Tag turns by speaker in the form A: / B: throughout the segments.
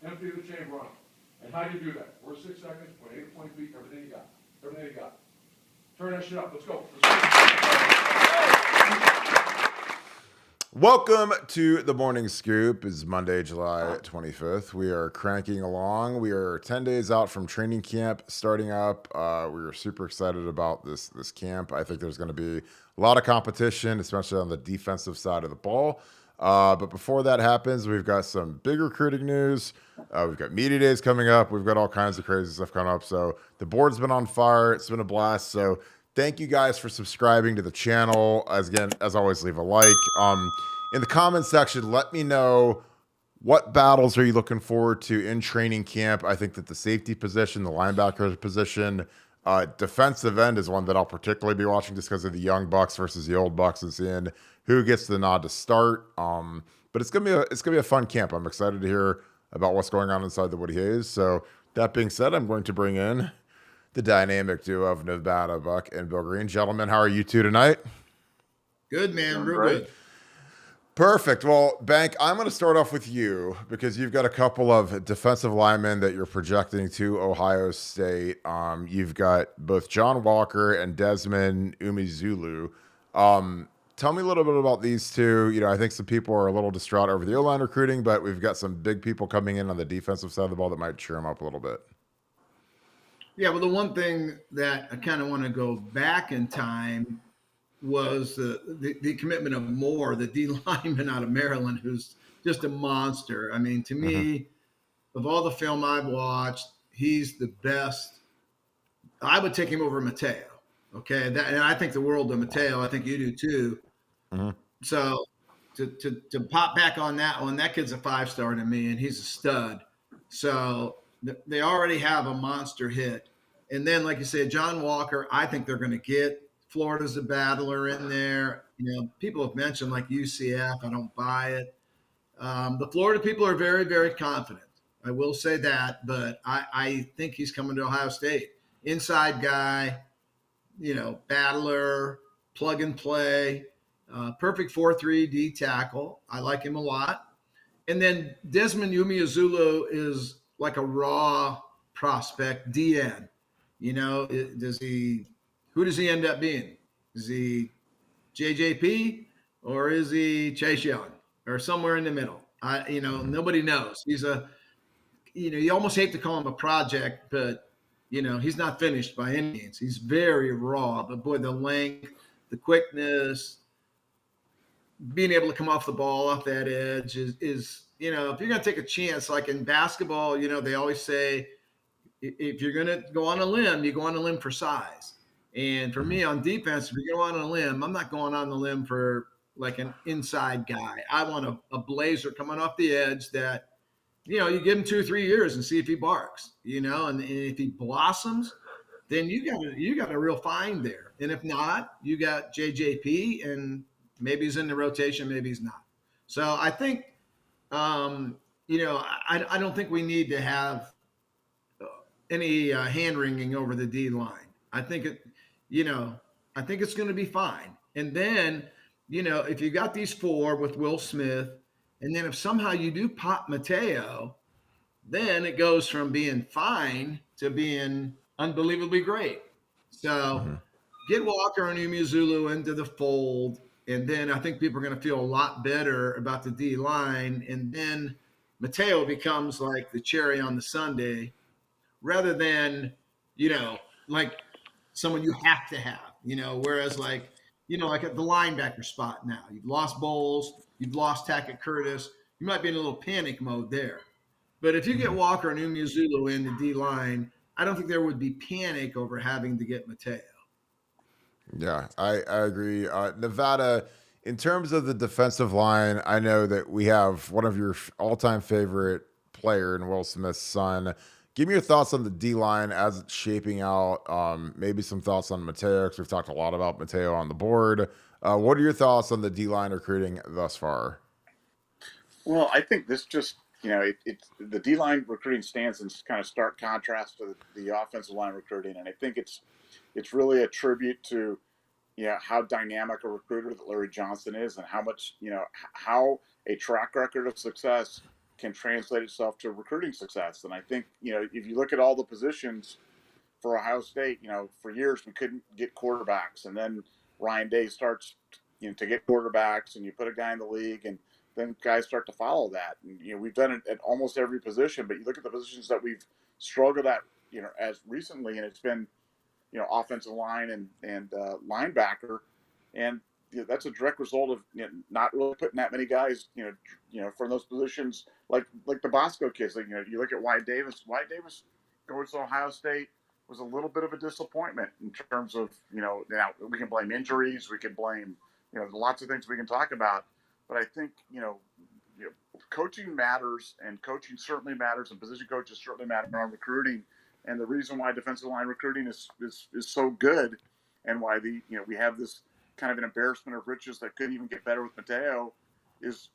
A: empty the chamber on them. And how do you do that? First 6 seconds, point A to point B, everything you got. Everything you got. Turn that shit up. Let's go.
B: Welcome to the Morning Scoop. It's Monday, July 25th. We are cranking along. We are 10 days out from training camp starting up. We are super excited about this camp. I think there's going to be a lot of competition, especially on the defensive side of the ball. But before that happens, we've got some big recruiting news. We've got media days coming up. We've got all kinds of crazy stuff coming up. So the board's been on fire. It's been a blast. So thank you guys for subscribing to the channel. As always, leave a like. In the comments section, let me know what battles are you looking forward to in training camp. I think that the safety position, the linebacker position, defensive end is one that I'll particularly be watching just because of the young Bucks versus the old Bucks and seeing who gets the nod to start. But it's gonna be a fun camp. I'm excited to hear about what's going on inside the Woody Hayes. So that being said, I'm going to bring in the dynamic duo of Nevadabuck and Bill Greene. Gentlemen, how are you two tonight?
C: Good, man. Real good.
B: Perfect. Well, Bank, I'm going to start off with you because you've got a couple of defensive linemen that you're projecting to Ohio State. You've got both John Walker and Desmond Umezulu. Tell me a little bit about these two. You know, I think some people are a little distraught over the O-line recruiting, but we've got some big people coming in on the defensive side of the ball that might cheer them up a little bit.
C: Yeah, well, the one thing that I kind of want to go back in time was the commitment of Moore, the D lineman out of Maryland, who's just a monster. I mean, to me, of all the film I've watched, he's the best. I would take him over Mateo. Okay, and I think the world of Mateo. I think you do too. So to pop back on that one, that kid's a 5-star to me, and he's a stud. So they already have a monster hit. And then, like you said, John Walker, I think they're going to get. Florida's a battler in there. You know, people have mentioned like UCF. I don't buy it. The Florida people are very, very confident. I will say that, but I think he's coming to Ohio State. Inside guy, you know, battler, plug and play, perfect 4-3 D tackle. I like him a lot. And then Desmond Umeozulu is like a raw prospect DN. You know, who does he end up being? Is he JJP or is he Chase Young or somewhere in the middle? Nobody knows. You almost hate to call him a project, but he's not finished by any means. He's very raw, but boy, the length, the quickness, being able to come off the ball off that edge is if you're going to take a chance, like in basketball, they always say, if you're going to go on a limb, you go on a limb for size. And for me on defense, if you go on a limb, I'm not going on the limb for like an inside guy. I want a blazer coming off the edge that, you give him 2 or 3 years and see if he barks, and if he blossoms, then you got a real find there. And if not, you got JJP, and maybe he's in the rotation, maybe he's not. So I think, I don't think we need to have any hand wringing over the D line. I think it's going to be fine. And then, if you got these 4 with Will Smith, and then if somehow you do pop Mateo, then it goes from being fine to being unbelievably great. So get Walker and Umezulu into the fold, and then I think people are going to feel a lot better about the D line. And then Mateo becomes like the cherry on the sundae, rather than, like someone you have to have, whereas like at the linebacker spot now, you've lost Bowles, you've lost Tackett Curtis, you might be in a little panic mode there. But if you get Walker and Umezulu in the D line, I don't think there would be panic over having to get Mateo.
B: Yeah, I agree. Nevada, in terms of the defensive line, I know that we have one of your all-time favorite player in Will Smith's son. Give me your thoughts on the D line as it's shaping out. Maybe some thoughts on Mateo, because we've talked a lot about Mateo on the board. What are your thoughts on the D line recruiting thus far?
D: Well, I think this just, the D line recruiting stands in kind of stark contrast to the offensive line recruiting, and I think it's really a tribute to how dynamic a recruiter that Larry Johnson is, and how much how a track record of success can translate itself to recruiting success. And I think, if you look at all the positions for Ohio State, for years we couldn't get quarterbacks, and then Ryan Day starts, to get quarterbacks, and you put a guy in the league, and then guys start to follow that. And we've done it at almost every position, but you look at the positions that we've struggled at, as recently, and it's been, offensive line and linebacker, and that's a direct result of not really putting that many guys, for those positions, like the Bosco kids. Like, you look at Wyatt Davis. Wyatt Davis going to Ohio State was a little bit of a disappointment in terms of, now we can blame injuries, we can blame, lots of things we can talk about, but I think, coaching matters, and coaching certainly matters, and position coaches certainly matter on recruiting. And the reason why defensive line recruiting is so good, and why we have this kind of an embarrassment of riches that couldn't even get better with Mateo, is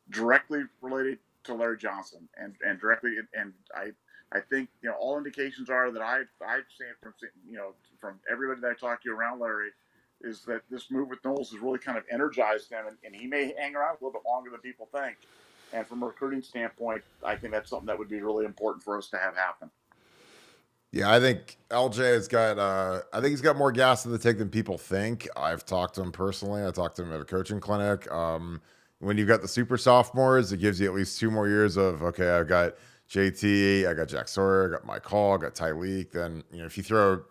D: directly related to Larry Johnson, and directly, and I think all indications are that I've seen from everybody that I talk to around Larry, is that this move with Knowles has really kind of energized him, and he may hang around a little bit longer than people think. And from a recruiting standpoint, I think that's something that would be really important for us to have happen.
B: Yeah, I think LJ has got. I think he's got more gas in the tank than people think. I've talked to him personally. I talked to him at a coaching clinic. When you've got the super sophomores, it gives you at least 2 more years of, okay, I've got JT, I got Jack Sawyer, I got Mike Hall, I got Tyleek. Then if you throw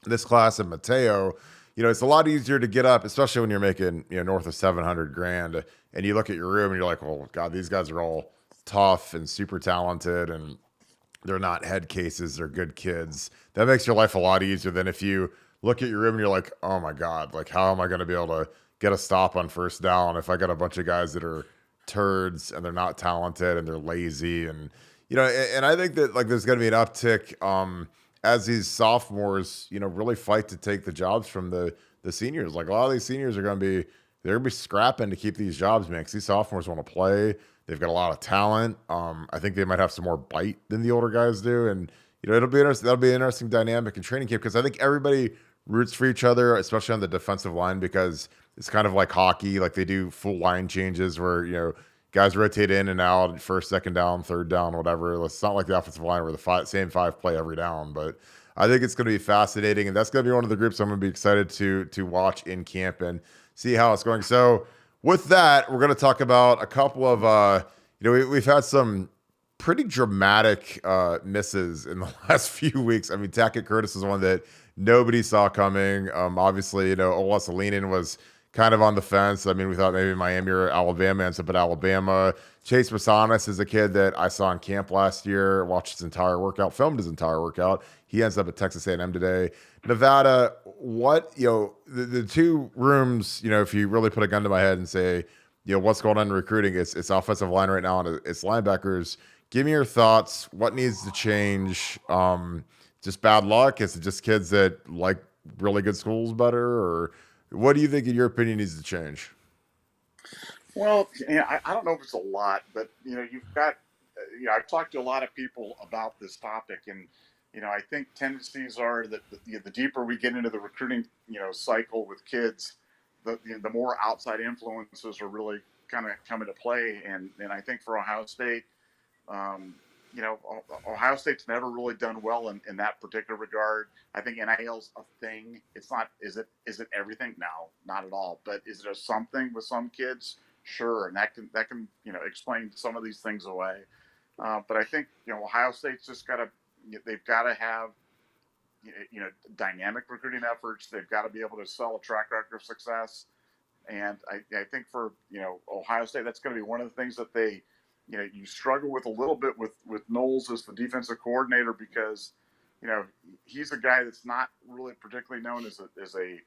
B: this class and Mateo, it's a lot easier to get up, especially when you're making north of $700,000, and you look at your room and you're like, well, God, these guys are all tough and super talented, and they're not head cases, they're good kids. That makes your life a lot easier than if you look at your room and you're like, oh my God, like how am I going to be able to get a stop on first down if I got a bunch of guys that are turds and they're not talented and they're lazy, and and I think that like there's going to be an uptick as these sophomores really fight to take the jobs from the seniors. Like a lot of these seniors are going to be scrapping to keep these jobs, man, because these sophomores want to play. They've got a lot of talent. I think they might have some more bite than the older guys do, and it'll be interesting. That'll be an interesting dynamic in training camp, because I think everybody roots for each other, especially on the defensive line, because it's kind of like hockey. Like they do full line changes where guys rotate in and out, first, second down, third down, whatever. It's not like the offensive line where the same 5 play every down, but I think it's going to be fascinating, and that's going to be one of the groups I'm going to be excited to watch in camp and see how it's going. So with that, we're going to talk about a couple of, we've had some pretty dramatic misses in the last few weeks. I mean, Tackett Curtis is one that nobody saw coming. Obviously, Linemen was kind of on the fence. I mean, we thought maybe Miami or Alabama, ends up at Alabama. Chase Masanis is a kid that I saw in camp last year, watched his entire workout, filmed his entire workout. He ends up at Texas A&M today. Nevada, what, the 2 rooms, if you really put a gun to my head and say, what's going on in recruiting, it's offensive line right now, and it's linebackers. Give me your thoughts. What needs to change? Just bad luck? Is it just kids that like really good schools better? Or what do you think, in your opinion, needs to change?
D: Well, I don't know if it's a lot, but you've got, I've talked to a lot of people about this topic, and I think tendencies are that the deeper we get into the recruiting cycle with kids, the more outside influences are really kind of come into play, and I think for Ohio State, Ohio State's never really done well in that particular regard. I think NIL's a thing. It's not. Is it everything? No, not at all. But is it a something with some kids? Sure, and that can explain some of these things away. But I think Ohio State's just they've got to have dynamic recruiting efforts. They've got to be able to sell a track record of success. And I think for Ohio State, that's going to be one of the things that they you struggle with a little bit with Knowles as the defensive coordinator, because he's a guy that's not really particularly known as a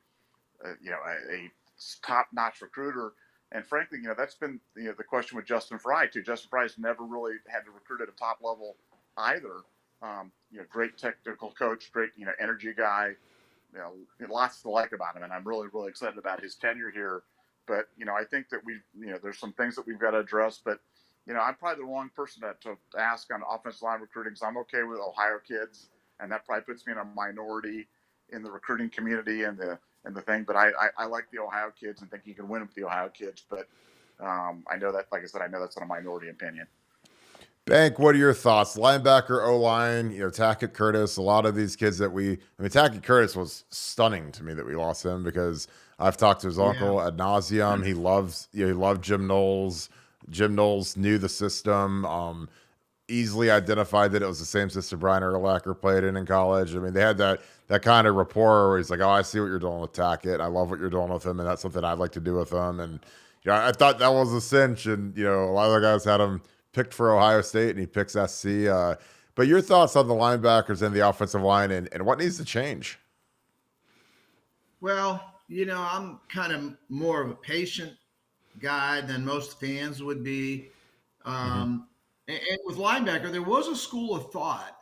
D: top-notch recruiter. And frankly, that's been the question with Justin Fry too. Justin Fry's never really had to recruit at a top level either. Great technical coach, great energy guy. Lots to like about him, and I'm really excited about his tenure here. But I think that there's some things that we've got to address. But I'm probably the wrong person to ask on offensive line recruiting, because I'm okay with Ohio kids, and that probably puts me in a minority in the recruiting community and the thing. But I like the Ohio kids and think you can win with the Ohio kids. But I know that, like I said, I know that's not a minority opinion.
B: Bank, what are your thoughts? Linebacker, O-line, Tackett Curtis, a lot of these kids Tackett Curtis was stunning to me that we lost him because I've talked to his
C: Yeah.
B: uncle ad nauseum. He loved Jim Knowles. Jim Knowles knew the system, easily identified that it was the same system Brian Urlacher played in college. I mean, they had that kind of rapport where he's like, oh, I see what you're doing with Tackett. I love what you're doing with him, and that's something I'd like to do with him. And I thought that was a cinch, and a lot of the guys had him picked for Ohio State, and he picks SC. But your thoughts on the linebackers and the offensive line, and what needs to change?
C: Well, I'm kind of more of a patient guy than most fans would be. And with linebacker, there was a school of thought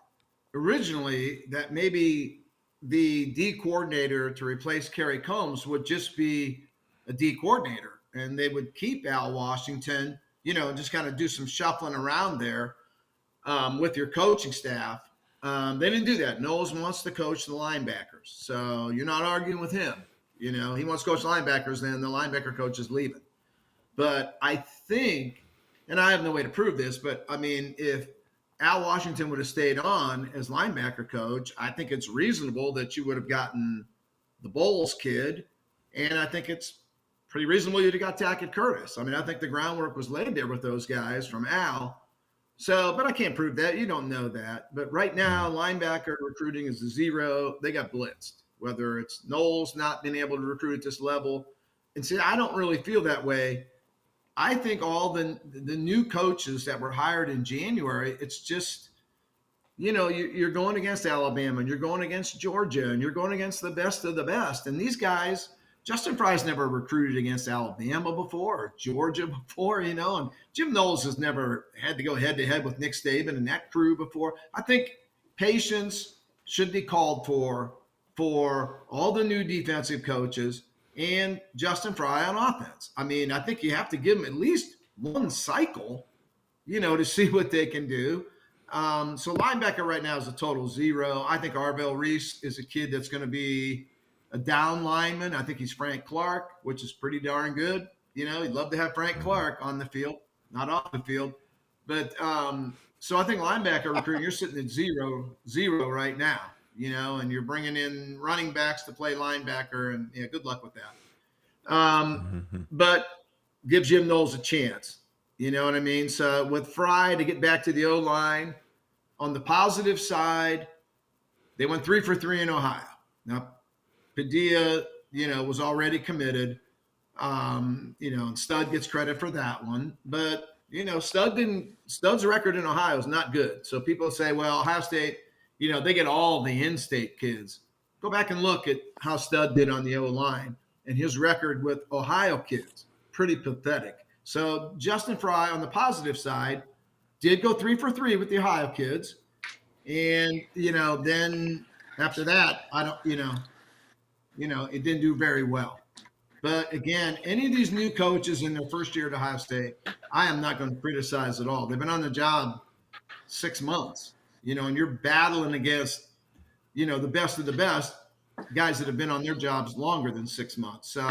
C: originally that maybe the D coordinator to replace Kerry Combs would just be a D coordinator, and they would keep Al Washington, just kind of do some shuffling around there with your coaching staff. They didn't do that. Knowles wants to coach the linebackers, so you're not arguing with him. He wants to coach linebackers, then the linebacker coach is leaving. But I think, and I have no way to prove this, but I mean, if Al Washington would have stayed on as linebacker coach, I think it's reasonable that you would have gotten the Bowles kid. And I think it's pretty reasonable you'd have got Tackett Curtis. I mean, I think the groundwork was laid there with those guys from Al. So, but I can't prove that. You don't know that. But right now, linebacker recruiting is a zero. They got blitzed, whether it's Knowles not being able to recruit at this level. And see, I don't really feel that way. I think all the new coaches that were hired in January, it's just, you're going against Alabama and you're going against Georgia and you're going against the best of the best. And these guys, Justin Fry's never recruited against Alabama before or Georgia before, and Jim Knowles has never had to go head to head with Nick Saban and that crew before. I think patience should be called for all the new defensive coaches and Justin Fry on offense. I mean, I think you have to give them at least one cycle, to see what they can do. So linebacker right now is a total zero. I think Arvell Reese is a kid that's going to be a down lineman. I think he's Frank Clark, which is pretty darn good. He'd love to have Frank Clark on the field, not off the field. But so I think linebacker recruiting, you're sitting at zero right now. And you're bringing in running backs to play linebacker, and good luck with that. But give Jim Knowles a chance. You know what I mean? So with Fry, to get back to the O-line, on the positive side, they went 3 for 3 in Ohio. Now, Padilla, was already committed. And Stud gets credit for that one. But, Stud's record in Ohio is not good. So people say, well, Ohio State, they get all the in-state kids. Go back and look at how Stud did on the O-line and his record with Ohio kids. Pretty pathetic. So Justin Fry, on the positive side, did go 3 for 3 with the Ohio kids. And, then after that, it didn't do very well. But again, any of these new coaches in their first year at Ohio State, I am not going to criticize at all. They've been on the job 6 months. And you're battling against, the best of the best guys that have been on their jobs longer than 6 months. So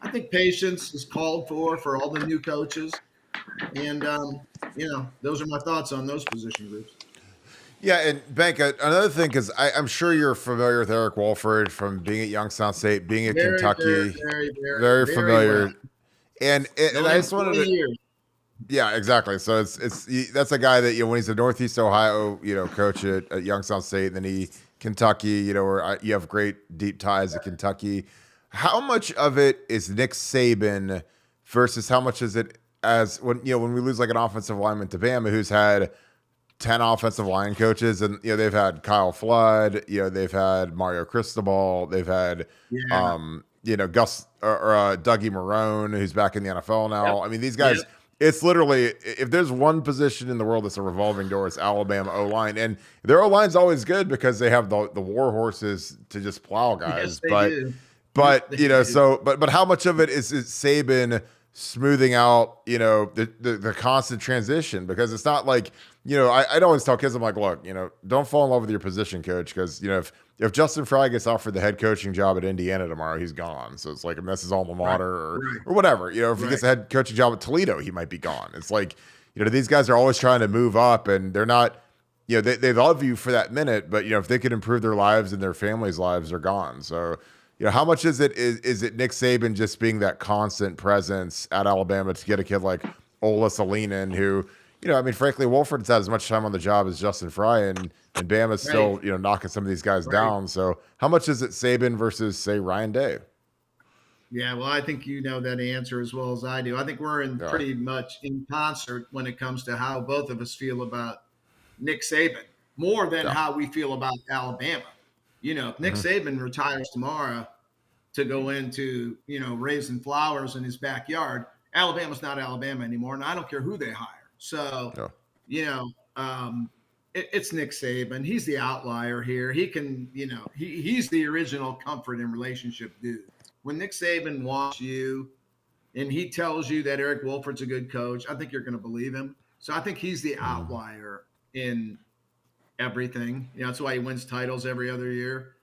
C: I think patience is called for all the new coaches. And, those are my thoughts on those position groups.
B: Yeah, and Bank, another thing, because I'm sure you're familiar with Eric Walford from being at Youngstown State, being at Kentucky. Very familiar.
C: Well.
B: And I just wanted to. Yeah, exactly. So that's a guy that when he's a Northeast Ohio coach at Youngstown State, and then Kentucky, where you have great deep ties to Kentucky. How much of it is Nick Saban versus how much is it as when we lose like an offensive lineman to Bama who's had 10 offensive line coaches, and they've had Kyle Flood, they've had Mario Cristobal, they've had Gus or Dougie Marrone, who's back in the NFL now. Yep. I mean, these guys. Yep. It's literally, if there's one position in the world that's a revolving door, it's Alabama O-line. And their O-line's always good because they have the war horses to just plow guys.
C: Yes,
B: but how much of it is Saban smoothing out, the constant transition? Because it's not like, I'd always tell kids, I'm like, look, don't fall in love with your position coach because, if Justin Fry gets offered the head coaching job at Indiana tomorrow, he's gone. So it's like, that's his alma mater or whatever. If he gets the head coaching job at Toledo, he might be gone. It's like, these guys are always trying to move up, and they're not, they love you for that minute, but if they could improve their lives and their families' lives, they're gone. So, how much is it Nick Saban just being that constant presence at Alabama to get a kid like Ola Salinen, who, frankly, Wolford's had as much time on the job as Justin Fry, and Bama's still,
C: Right.
B: knocking some of these guys
C: Right.
B: down. So how much is it Saban versus, say, Ryan Day?
C: Yeah, well, I think you know that answer as well as I do. I think we're in
B: Yeah.
C: pretty much in concert when it comes to how both of us feel about Nick Saban, more than
B: Yeah.
C: how we feel about Alabama. If Nick Saban retires tomorrow to go into, raising flowers in his backyard, Alabama's not Alabama anymore, and I don't care who they hire. So,
B: Yeah.
C: you know, it's Nick Saban. He's the outlier here. He can, he's the original comfort and relationship dude. When Nick Saban wants you and he tells you that Eric Wolford's a good coach, I think you're going to believe him. So I think he's the outlier in everything. That's why he wins titles every other year.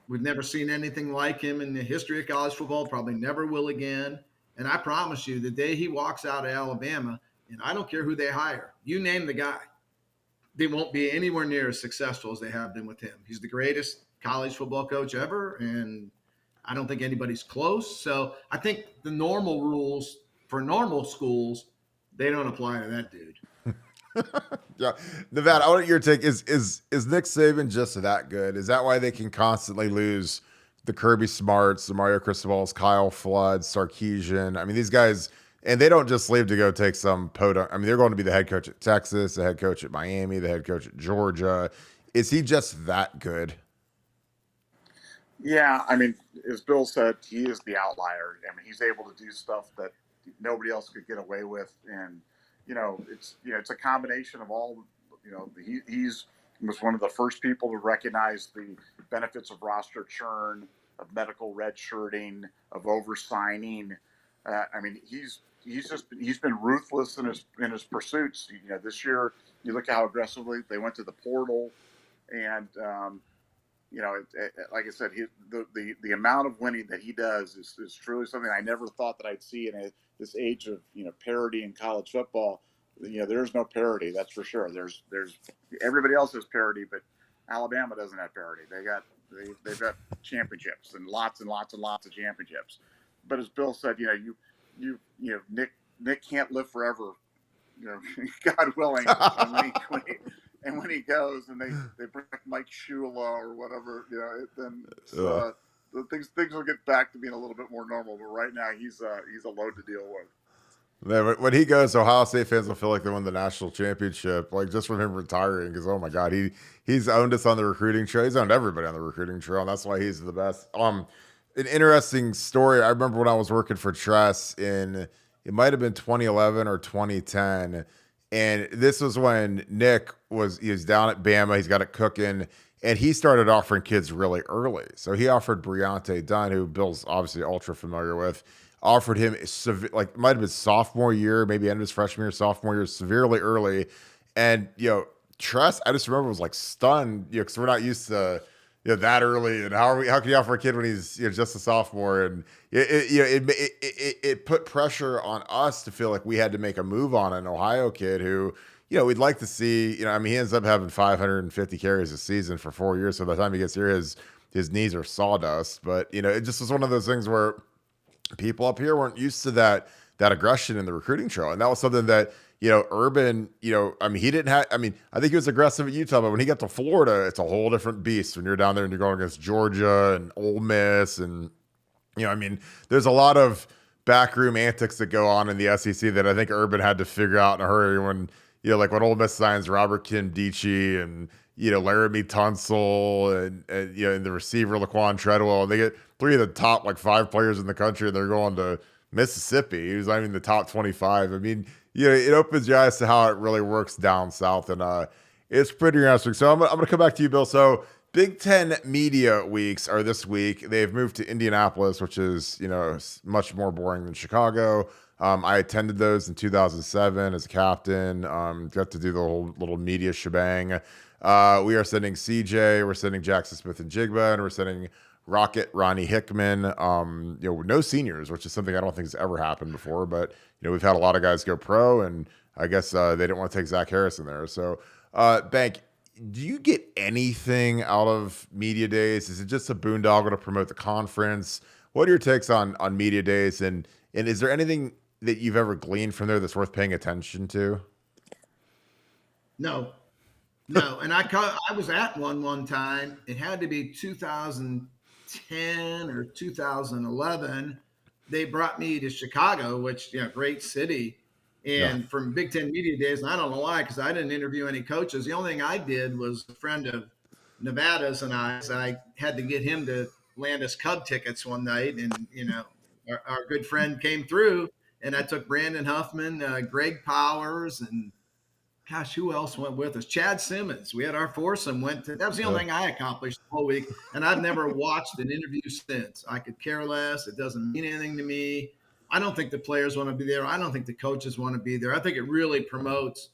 C: We've never seen anything like him in the history of college football, probably never will again. And I promise you, the day he walks out of Alabama, and I don't care who they hire, you name the guy, they won't be anywhere near as successful as they have been with him. He's the greatest college football coach ever, and I don't think anybody's close. So I think the normal rules for normal schools, they don't apply to that dude.
B: Yeah, Nevada, I want your take. Is Nick Saban just that good? Is that why they can constantly lose the Kirby Smarts, the Mario Cristobal's, Kyle Flood, Sarkisian? I mean, these guys, and they don't just leave to go take some podunk. I mean, they're going to be the head coach at Texas, the head coach at Miami, the head coach at Georgia. Is he just that good?
D: Yeah, I mean, as Bill said, he is the outlier. I mean, he's able to do stuff that nobody else could get away with, and it's a combination of all. He's was one of the first people to recognize the benefits of roster churn, of medical redshirting, of oversigning. I mean, he's been ruthless in his pursuits. This year you look at how aggressively they went to the portal, and like I said, the amount of winning that he does is truly something I never thought that I'd see in this age of parity in college football. There's no parity, that's for sure. There's everybody else has parity, but Alabama doesn't have parity. They've got championships and lots and lots and lots of championships. But as Bill said, Nick can't live forever. God willing, and when he goes and they bring Mike Shula or whatever, then things will get back to being a little bit more normal. But right now, he's a load to deal with.
B: When he goes, Ohio State fans will feel like they won the national championship, like just from him retiring. Because oh my God, he's owned us on the recruiting trail. He's owned everybody on the recruiting trail, and that's why he's the best. An interesting story. I remember when I was working for Tress it might have been 2011 or 2010. And this was when Nick was down at Bama. He's got it cooking. And he started offering kids really early. So he offered Briante Dunn, who Bill's obviously ultra familiar with, offered him, like, might have been sophomore year, maybe end of his freshman year, sophomore year, severely early. And, Tress, I just remember, was like stunned, because we're not used to that early, and how can you offer a kid when he's just a sophomore? And it put pressure on us to feel like we had to make a move on an Ohio kid who we'd like to see. He ends up having 550 carries a season for 4 years. So by the time he gets here, his knees are sawdust. But it just was one of those things where people up here weren't used to that aggression in the recruiting trail, and that was something that. Urban, he didn't have, I think he was aggressive at Utah, but when he got to Florida, it's a whole different beast when you're down there and you're going against Georgia and Ole Miss. And, there's a lot of backroom antics that go on in the SEC that I think Urban had to figure out in a hurry when, like when Ole Miss signs Robert Kimdichie and, Laramie Tunsil and the receiver Laquan Treadwell, and they get three of the top 5 players in the country, and they're going to Mississippi. He was not even the top 25. It opens your eyes to how it really works down south, and it's pretty interesting. So I'm gonna come back to you, Bill. So Big Ten media weeks are this week. They've moved to Indianapolis, which is much more boring than Chicago. I attended those in 2007 as a captain. Got to do the whole little media shebang. We are sending CJ, we're sending Jackson Smith and Jigba, and we're sending Rocket, Ronnie Hickman, no seniors, which is something I don't think has ever happened before. But we've had a lot of guys go pro, and I guess they didn't want to take Zach Harrison there. So, Bank, do you get anything out of media days? Is it just a boondoggle to promote the conference? What are your takes on media days, and is there anything that you've ever gleaned from there that's worth paying attention to?
C: No, and I was at one time. It had to be 2010 or 2011. They brought me to Chicago, which great city,
B: Yeah.
C: and from Big Ten Media Days. And I don't know why, because I didn't interview any coaches. The only thing I did was a friend of Nevada's and I had to get him to land us Cub tickets one night, and our good friend came through, and I took Brandon Huffman, Greg Powers, and gosh, who else went with us? Chad Simmons. We had our foursome that was the only thing I accomplished the whole week. And I've never watched an interview since. I could care less. It doesn't mean anything to me. I don't think the players want to be there. I don't think the coaches want to be there. I think it really promotes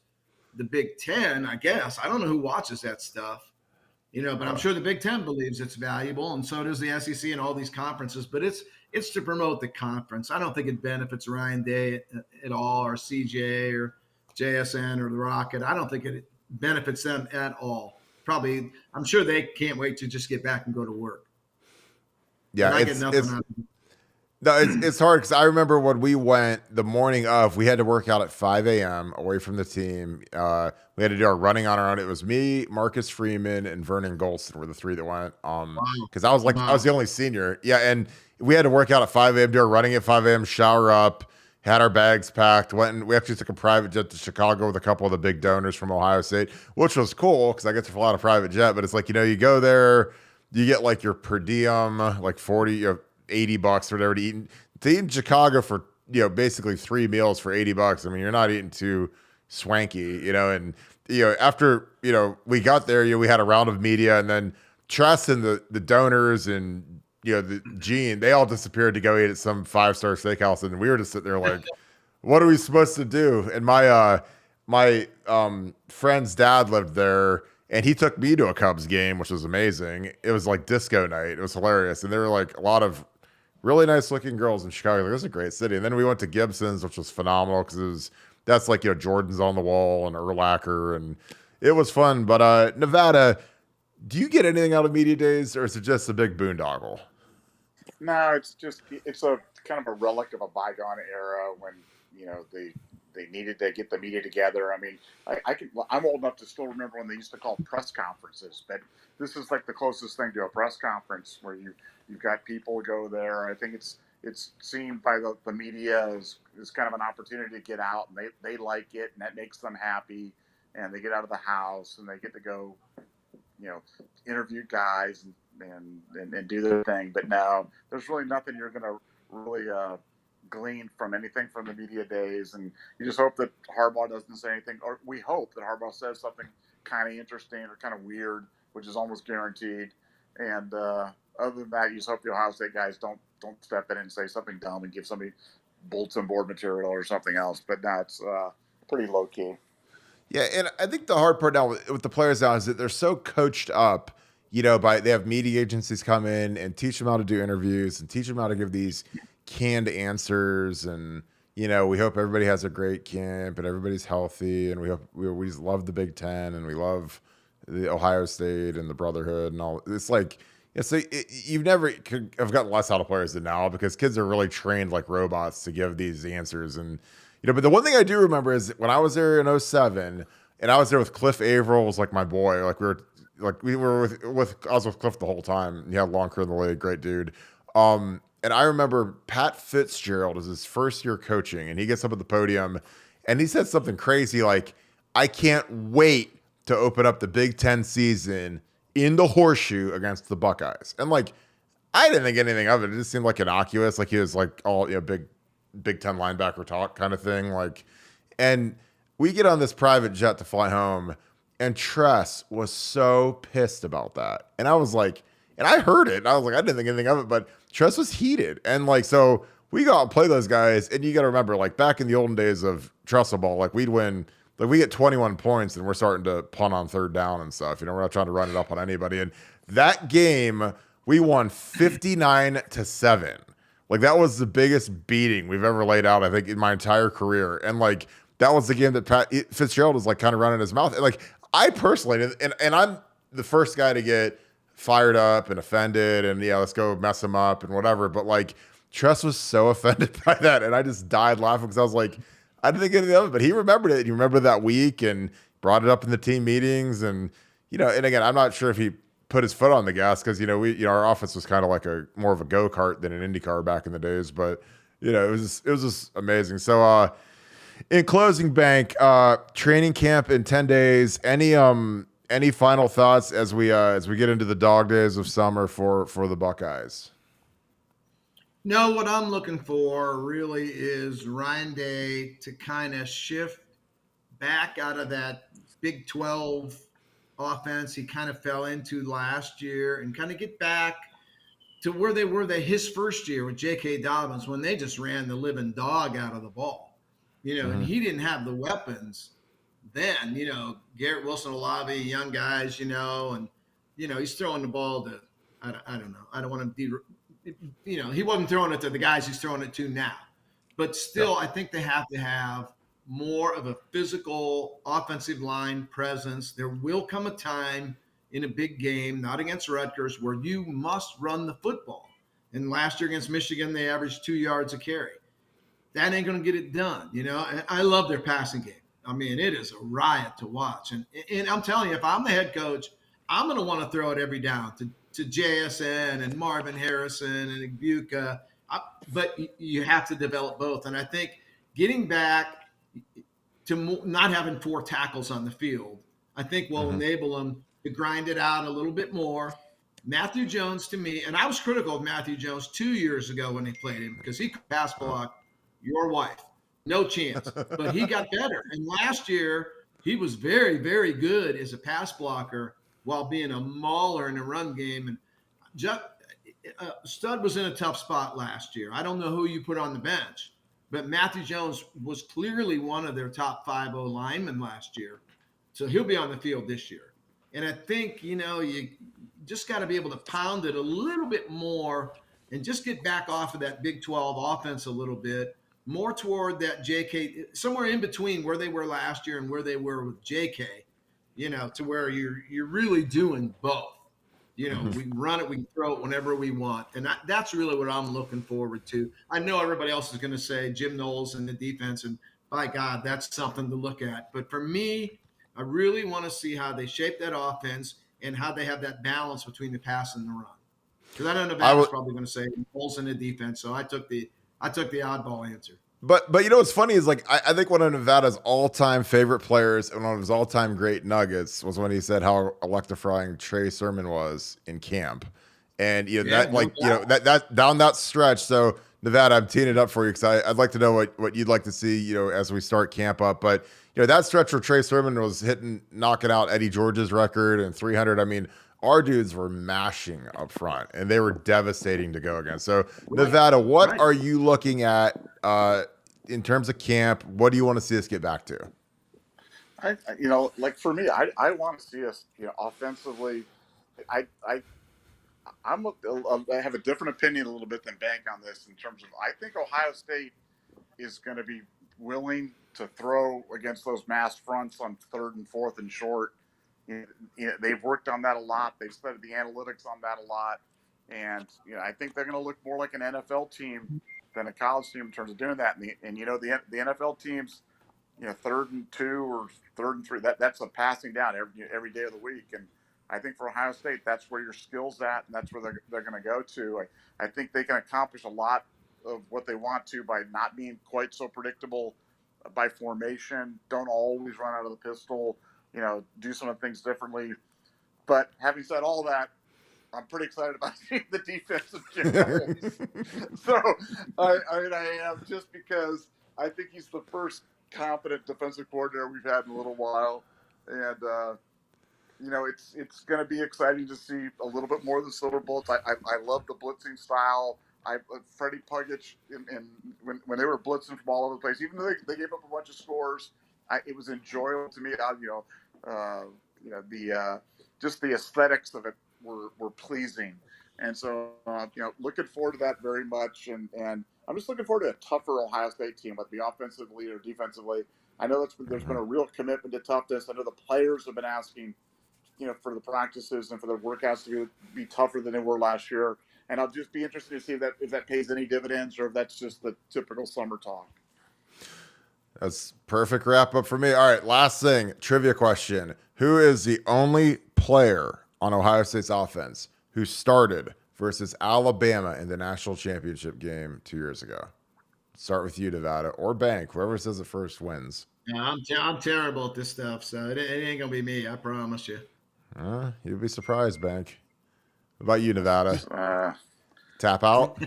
C: the Big Ten, I guess. I don't know who watches that stuff, but I'm sure the Big Ten believes it's valuable, and so does the SEC and all these conferences. But it's to promote the conference. I don't think it benefits Ryan Day at all, or CJ, or JSN, or the Rocket. I don't think it benefits them at all. Probably, I'm sure they can't wait to just get back and go to work.
B: Yeah,
C: I get nothing out of it.
B: No, it's hard because I remember when we went the morning of, we had to work out at 5 a.m. away from the team. We had to do our running on our own. It was me, Marcus Freeman, and Vernon Golston were the three that went. Because I was I was the only senior. Yeah, and we had to work out at 5 a.m., do our running at 5 a.m., shower up, had our bags packed, we actually took a private jet to Chicago with a couple of the big donors from Ohio State, which was cool because I get to fly on a private jet. But it's like, you go there, you get like your per diem, like 40, $80 or whatever to eat in Chicago for, basically 3 meals for $80. I mean, you're not eating too swanky, and, after, we got there, we had a round of media, and then Tress and the donors and, the Gene, they all disappeared to go eat at some 5-star steakhouse. And we were just sitting there like, what are we supposed to do? And my friend's dad lived there, and he took me to a Cubs game, which was amazing. It was like disco night. It was hilarious. And there were like a lot of really nice looking girls in Chicago. Like, it was a great city. And then we went to Gibson's, which was phenomenal because that's like, Jordan's on the wall and Urlacher, and it was fun. But Nevada, do you get anything out of media days, or is it just a big boondoggle?
D: No, it's a kind of a relic of a bygone era when they needed to get the media together. I mean, I'm old enough to still remember when they used to call press conferences, but this is like the closest thing to a press conference where you've got people go there. I think it's seen by the media as kind of an opportunity to get out, and they like it, and that makes them happy, and they get out of the house and they get to go, interview guys and do their thing. But now there's really nothing you're going to really glean from anything from the media days, and you just hope that Harbaugh doesn't say anything, or we hope that Harbaugh says something kind of interesting or kind of weird, which is almost guaranteed. And other than that, you just hope the Ohio State guys don't step in and say something dumb and give somebody bulletin board material or something else. But now it's pretty low key.
B: Yeah, and I think the hard part now with the players now is that they're so coached up, they have media agencies come in and teach them how to do interviews and teach them how to give these canned answers. And, we hope everybody has a great camp and everybody's healthy. And we just love the Big Ten, and we love the Ohio State and the Brotherhood and all. It's like, you've never have gotten less out of players than now because kids are really trained like robots to give these answers. And, but the one thing I do remember is when I was there in 2007, and I was there with Cliff Averill, was like my boy. Like I was with Cliff the whole time. He had a long career in the league, great dude. And I remember Pat Fitzgerald is his first year coaching, and he gets up at the podium and he said something crazy like, I can't wait to open up the Big Ten season in the Horseshoe against the Buckeyes. And like, I didn't think anything of it. It just seemed like innocuous. Like he was like all, Big Ten linebacker talk kind of thing. Like, and we get on this private jet to fly home, and Tress was so pissed about that. And I was like, and I heard it, and I was like, I didn't think anything of it, but Tress was heated. And like, so we go out and play those guys, and you got to remember, like back in the olden days of Trestle ball, like we'd win, like we get 21 points, and we're starting to punt on third down and stuff. We're not trying to run it up on anybody. And that game We won 59-7. Like, that was the biggest beating we've ever laid out, I think, in my entire career. And like, that was the game that Fitzgerald was like kind of running his mouth. And like, I personally, and I'm the first guy to get fired up and offended and, yeah, let's go mess him up and whatever. But like, Tress was so offended by that. And I just died laughing because I was like, I didn't think anything of it, but he remembered it. He remembered that week and brought it up in the team meetings. And, and again, I'm not sure if he put his foot on the gas because our offense was kind of like a more of a go-kart than an IndyCar back in the days, but it was just amazing. So in closing, Bank, training camp in 10 days, any final thoughts as we get into the dog days of summer for the Buckeyes?
C: No, what I'm looking for really is Ryan Day to kind of shift back out of that Big 12 offense he kind of fell into last year and kind of get back to where they were his first year with J.K. Dobbins when they just ran the living dog out of the ball, and he didn't have the weapons then, Garrett Wilson, Olave, young guys, and, he's throwing the ball to, I don't know. I don't want to be, he wasn't throwing it to the guys he's throwing it to now. But still, I think they have to have more of a physical offensive line presence. There will come a time in a big game, not against Rutgers, where you must run the football. And last year against Michigan, they averaged 2 yards a carry. That ain't going to get it done, And I love their passing game. I mean, it is a riot to watch. And I'm telling you, if I'm the head coach, I'm going to want to throw it every down to JSN and Marvin Harrison and Ibuka. But you have to develop both. And I think getting back to not having 4 tackles on the field, I think will enable them to grind it out a little bit more. Matthew Jones, to me, and I was critical of Matthew Jones 2 years ago when they played him because he could pass block your wife. No chance. But he got better. And last year, he was very, very good as a pass blocker while being a mauler in the run game. And Stud was in a tough spot last year. I don't know who you put on the bench, but Matthew Jones was clearly one of their top 5 linemen last year. So he'll be on the field this year. And I think, you just got to be able to pound it a little bit more and just get back off of that Big 12 offense a little bit, more toward that JK, somewhere in between where they were last year and where they were with JK, to where you're really doing both. We can run it, we can throw it whenever we want. And that's really what I'm looking forward to. I know everybody else is going to say Jim Knowles and the defense, and by God, that's something to look at. But for me, I really want to see how they shape that offense and how they have that balance between the pass and the run. Because I know Nevada's probably going to say Knowles in the defense, so I took the oddball answer.
B: But what's funny is like I think one of Nevada's all-time favorite players and one of his all-time great nuggets was when he said how electrifying Trey Sermon was in camp, and that down that stretch. So Nevada, I'm teeing it up for you because I'd like to know what you'd like to see as we start camp up. But that stretch where Trey Sermon was knocking out Eddie George's record and 300. I mean, our dudes were mashing up front, and they were devastating to go against. So, Nevada, what are you looking at in terms of camp? What do you want to see us get back to?
D: Like for me, I want to see us, offensively. I have a different opinion a little bit than Bank on this in terms of I think Ohio State is going to be willing to throw against those mass fronts on 3rd and 4th and short. They've worked on that a lot. They've studied the analytics on that a lot. And, I think they're going to look more like an NFL team than a college team in terms of doing that. And the NFL teams, 3rd and 2 or 3rd and 3, that's a passing down every day of the week. And I think for Ohio State, that's where your skill's at, and that's where they're going to go to. I think they can accomplish a lot of what they want to by not being quite so predictable by formation. Don't always run out of the pistol. Do some of the things differently. But having said all that, I'm pretty excited about seeing the defense of Jim Knowles. So I am, just because I think he's the first competent defensive coordinator we've had in a little while, and it's going to be exciting to see a little bit more of the silver bullets. I love the blitzing style. Freddie Puckett, when they were blitzing from all over the place, even though they gave up a bunch of scores, it was enjoyable to me. Just the aesthetics of it were pleasing. And so, looking forward to that very much. And I'm just looking forward to a tougher Ohio State team, whether it be offensively or defensively. I know there's been a real commitment to toughness. I know the players have been asking, for the practices and for the workouts to be tougher than they were last year. And I'll just be interested to see if that pays any dividends or if that's just the typical summer talk.
B: That's perfect wrap up for me. All right, last thing, trivia question. Who is the only player on Ohio State's offense who started versus Alabama in the national championship game 2 years ago? Start with you, Nevada, or Bank. Whoever says it first wins.
C: Yeah, I'm terrible at this stuff, so it ain't gonna be me. I promise you.
B: You'd be surprised, Bank. What about you, Nevada? Tap out?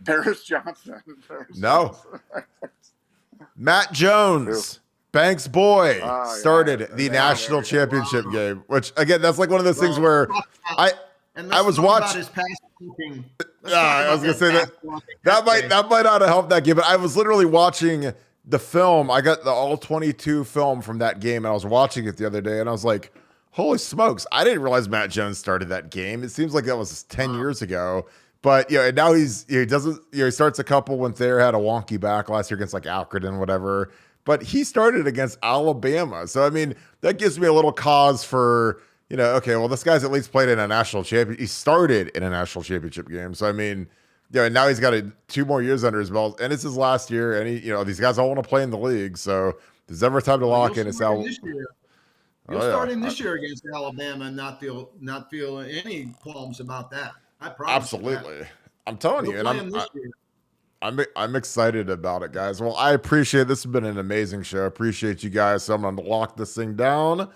D: Paris Johnson.
B: No. Matt Jones, Banks' boy, started the national championship game, which, again, that's like one of those things where I was watching. I was gonna say that might not have helped that game, but I was literally watching the film. I got the all 22 film from that game, and I was watching it the other day, and I was like, "Holy smokes! I didn't realize Matt Jones started that game. It seems like that was 10 years ago." But and now he starts a couple when Thayer had a wonky back last year against like Alfred and whatever. But he started against Alabama, so I mean that gives me a little cause for. Okay, well, this guy's at least played in a national champion. He started in a national championship game. So, I mean, and now he's got 2 more years under his belt, and it's his last year. And these guys all want to play in the league. So, if there's ever time to lock in, it's how.
C: You'll start in this year against Alabama and not feel any qualms about that. I promise.
B: Absolutely, I'm telling you, and I'm excited about it, guys. Well, I appreciate this. Has been an amazing show. Appreciate you guys. So I'm going to lock this thing down.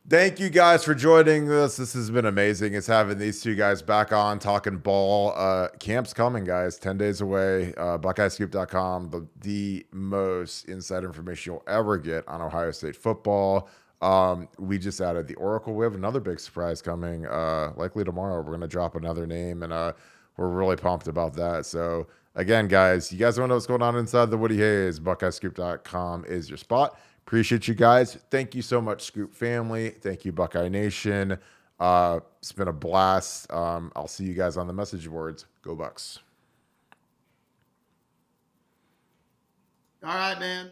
B: Thank you guys for joining us. This has been amazing. It's having these two guys back on talking ball. Camp's coming, guys. 10 days away. BuckeyeScoop.com, the most inside information you'll ever get on Ohio State football. We just added the Oracle. We have another big surprise coming, likely tomorrow. We're going to drop another name, and we're really pumped about that. So, again, guys, you guys want to know what's going on inside the Woody Hayes. BuckeyeScoop.com is your spot. Appreciate you guys. Thank you so much, Scoop family. Thank you, Buckeye Nation. It's been a blast. I'll see you guys on the message boards. Go Bucks.
C: All right, man.